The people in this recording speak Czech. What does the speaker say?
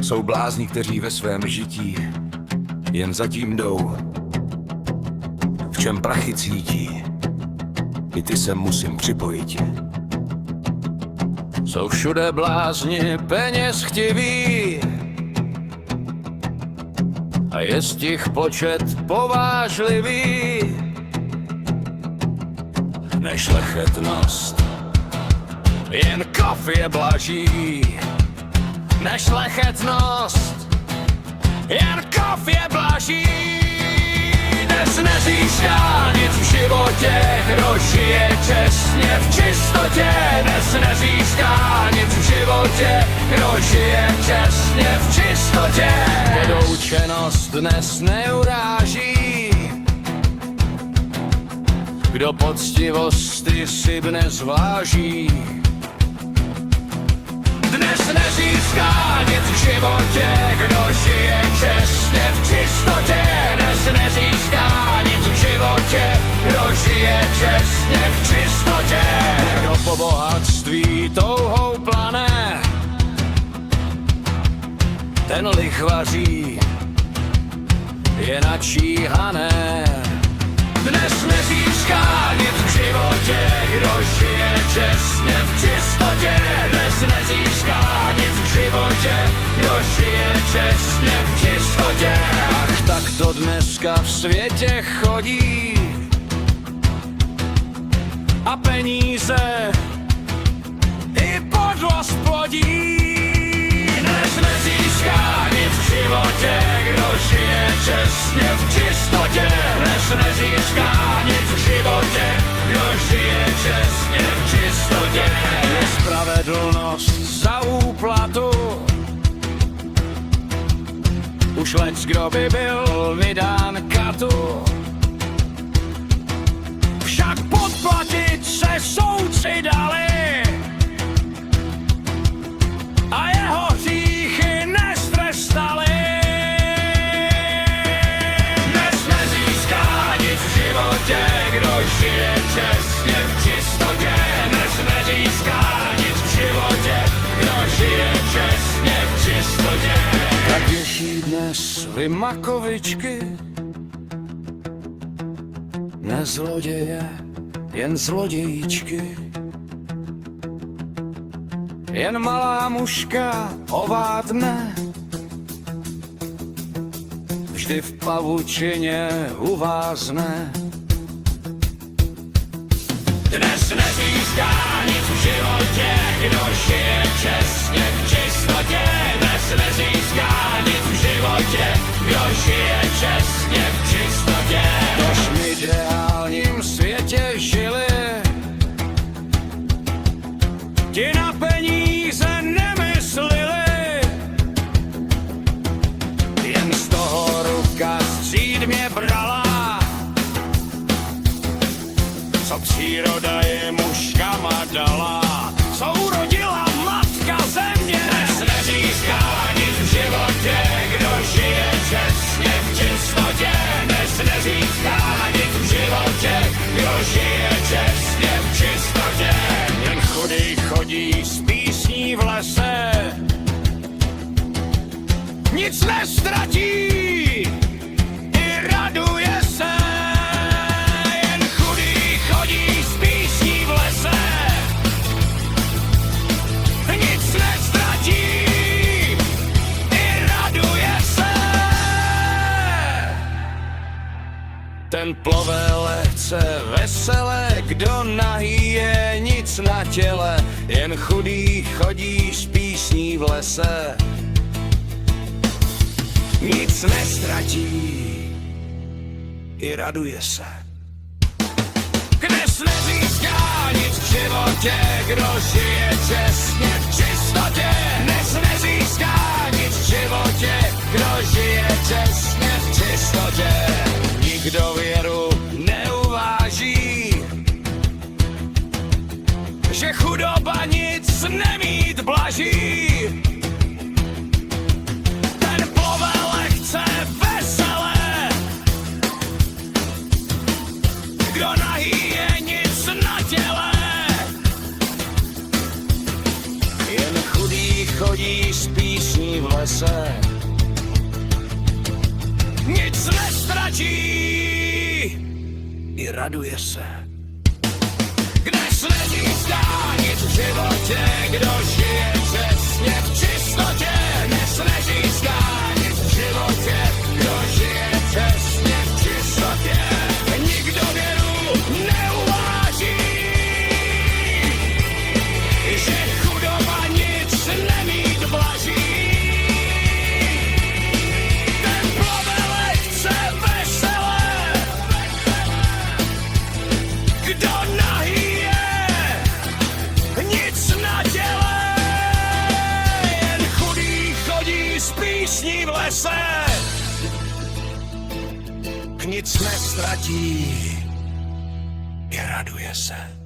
Jsou blázni, kteří ve svém žití jen zatím jdou, v čem prachy cítí, i ty se musím připojit. Jsou všude blázni peněz chtiví a je z těch počet povážlivý. Nešlechetnost jen kov je blaží. Nešlechetnost jen kov je blaží. Dnes nezíská nic v životě, kdo žije čestně v čistotě. Dnes nezíská nic v životě, kdo žije čestně v čistotě. Nedoučenost dnes neuráží, kdo poctivosti si dnes váží. Dnes nezíská nic v životě, kdo žije čestně v čistotě. Dnes nezíská nic v životě, kdo žije čestně v čistotě. Kdo po bohatství touhou plane, ten lichvaří je načíhané. Dnes nezíská nic v životě, kdo žije čestně v čistotě. Dnes nezíská nic v životě, kdo žije čestně v čistotě. Ach, tak to dneska v světě chodí a peníze i podlost plodí. Dnes nezíská nic v životě, kdo žije čestně v čistotě. Dnes nezíská nic v životě, kdo žije čestně v čistotě. Je spravedlnost za úplatu, už lec kdo by byl vydán katu. Však podplatit se soudci dali a jeho hříchy nestrestali. Dnes nezíská nic v životě, kdo žije čestně v čistotě. Dnes nezíská nic v životě, kdo žije čestně v čistotě. Tak těší dnes vymakovičky, ne zloděje, jen zlodějíčky. Jen malá mužka ovádne, vždy v pavučině uvázne. Dnes nezíská nic v životě, kdo žije čestně v čistotě. Dnes nezíská nic v životě, kdo žije čestně v čistotě. Tož v ideálním světě žili, ti na peníze nemyslili, jen z toho ruka stříd mě brala, co příroda je mužkama dala. Co urodila matka země, dnes nezíská nic v životě, kdo žije čestně v čistotě. Dnes nezíská nic v životě, kdo žije čestně v čistotě. Jen chudý chodí s písní v lese, nic nestratí, i raduje se. Jen chudý chodí s písní v lese, nic nestratí, i raduje se. Ten plove lehce vesele, kdo nahý je, nic na těle, jen chudý chodí s písní v lese, nic nestratí, i raduje se. Dnes nezíská nic v životě, kdo žije čestně v čistotě. Dnes nezíská nic v životě, kdo žije čestně v čistotě. Nikdo věru neuváží, že chudoba nic nemít blaží. Ten plove lehce vesele, kdo nahý je, nic na těle. Jen chudý chodí s písní v lese, lese. Nic nestratí, i raduje se. Kde nezíská nic v životě, kdo žije přesně v čistotě. Dnes nezíská nic v životě, kdo žije přesně v čistotě. Nikdo věru neuváží, že chudoba nic nemít blaží. Ten plave lehce veselé, kdo nahý je, nic na těle, jen chudý chodí s písní v lese. Nic nestratí, i raduje se.